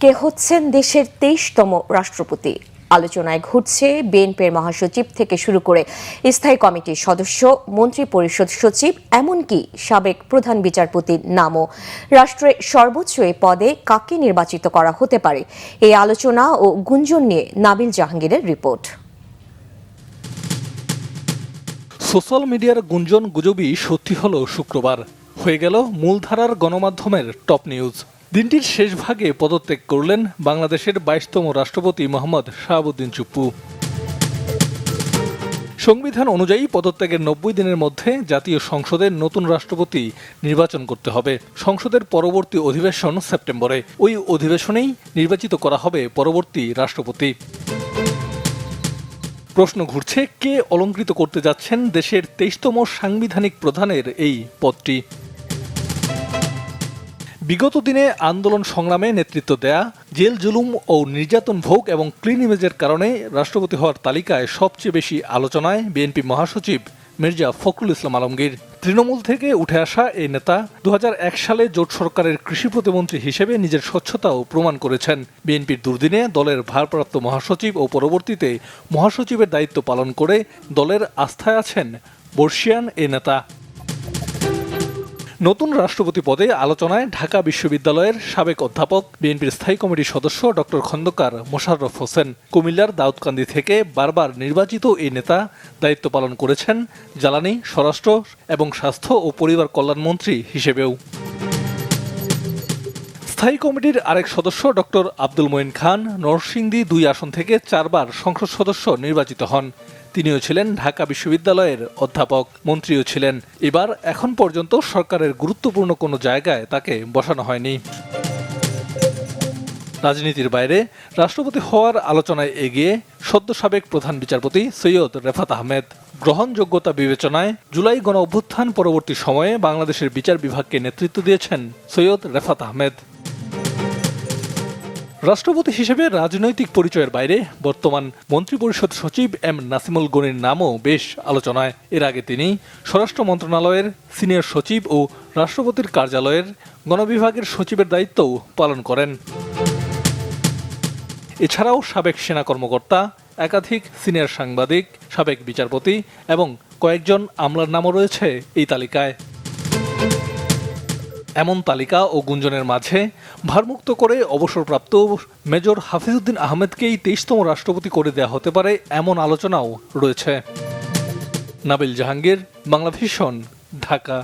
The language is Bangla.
কে হচ্ছেন দেশের ২৩তম রাষ্ট্রপতি? আলোচনায় ঘুরছে বিএনপির মহাসচিব থেকে শুরু করে স্থায়ী কমিটির সদস্য, মন্ত্রী পরিষদ সচিব, এমনকি সাবেক প্রধান বিচারপতির নামও। রাষ্ট্রের সর্বোচ্চ এই পদে কাকে নির্বাচিত করা হতে পারে, এই আলোচনা ও গুঞ্জন নিয়ে নাবিল জাহাঙ্গীরের রিপোর্ট। সোশ্যাল মিডিয়ার গুঞ্জন গুজবই সত্যি হলো শুক্রবার, হয়ে গেল মূলধারার গণমাধ্যমের টপ নিউজ। দিনটির শেষ ভাগে পদত্যাগ করলেন বাংলাদেশের ২২তম রাষ্ট্রপতি মোহাম্মদ শাহাবুদ্দিন চুপ্পু। সংবিধান অনুযায়ী পদত্যাগের ৯০ দিনের মধ্যে জাতীয় সংসদের নতুন রাষ্ট্রপতি নির্বাচন করতে হবে। সংসদের পরবর্তী অধিবেশন সেপ্টেম্বরে, ওই অধিবেশনেই নির্বাচিত করা হবে পরবর্তী রাষ্ট্রপতি। প্রশ্ন ঘুরছে, কে অলংকৃত করতে যাচ্ছেন দেশের ২৩তম সাংবিধানিক প্রধানের এই পদটি। বিগত দিনে আন্দোলন সংগ্রামে নেতৃত্ব দেয়া, জেল জুলুম ও নির্যাতন ভোগ এবং ক্লিন ইমেজের কারণে রাষ্ট্রপতি হওয়ার তালিকায় সবচেয়ে বেশি আলোচনায় বিএনপি মহাসচিব মির্জা ফখরুল ইসলাম আলমগীর। তৃণমূল থেকে উঠে আসা এই নেতা ২০০১ সালে জোট সরকারের কৃষি প্রতিমন্ত্রী হিসেবে নিজের স্বচ্ছতাও প্রমাণ করেছেন। বিএনপির দুর্দিনে দলের ভারপ্রাপ্ত মহাসচিব ও পরবর্তীতে মহাসচিবের দায়িত্ব পালন করে দলের আস্থায় আছেন বর্ষিয়ান এই নেতা। নতুন রাষ্ট্রপতি পদে আলোচনায় ঢাকা বিশ্ববিদ্যালয়ের সাবেক অধ্যাপক, বিএনপির স্থায়ী কমিটির সদস্য ডক্টর খন্দকার মোশাররফ হোসেন। কুমিল্লার দাউদকান্দি থেকে বারবার নির্বাচিত এই নেতা দায়িত্ব পালন করেছেন জ্বালানি, স্বরাষ্ট্র এবং স্বাস্থ্য ও পরিবার কল্যাণ মন্ত্রী হিসেবেও। স্থায়ী কমিটির আরেক সদস্য ডক্টর আব্দুল মঈন খান নরসিংদী ২ আসন থেকে ৪ বার সংসদ সদস্য নির্বাচিত হন। তিনিও ছিলেন ঢাকা বিশ্ববিদ্যালয়ের অধ্যাপক, মন্ত্রীও ছিলেন। এবার এখন পর্যন্ত সরকারের গুরুত্বপূর্ণ কোনো জায়গায় তাকে বসানো হয়নি। রাজনীতির বাইরে রাষ্ট্রপতি হওয়ার আলোচনায় এগিয়ে সদ্য সাবেক প্রধান বিচারপতি সৈয়দ রেফাত আহমেদ। গ্রহণযোগ্যতা বিবেচনায় জুলাই গণ অভ্যুত্থান পরবর্তী সময়ে বাংলাদেশের বিচার বিভাগকে নেতৃত্ব দিয়েছেন সৈয়দ রেফাত আহমেদ। রাষ্ট্রপতি হিসেবে রাজনৈতিক পরিচয়ের বাইরে বর্তমান মন্ত্রিপরিষদ সচিব এম নাসিমুল গনির নামও বেশ আলোচনায়। এর আগে তিনি স্বরাষ্ট্র মন্ত্রণালয়ের সিনিয়র সচিব ও রাষ্ট্রপতির কার্যালয়ের গণবিভাগের সচিবের দায়িত্বও পালন করেন। এছাড়াও সাবেক সেনা কর্মকর্তা, একাধিক সিনিয়র সাংবাদিক, সাবেক বিচারপতি এবং কয়েকজন আমলার নামও রয়েছে এই তালিকায়। এমন তালিকা ও গুঞ্জনের মাঝে ভারমুক্ত করে অবসরপ্রাপ্ত মেজর হাফিজউদ্দিন আহমেদকেই ২৩তম রাষ্ট্রপতি করে দেয়া হতে পারে, এমন আলোচনাও রয়েছে। নাবিল জাহাঙ্গীর, বাংলাভিশন, ঢাকা।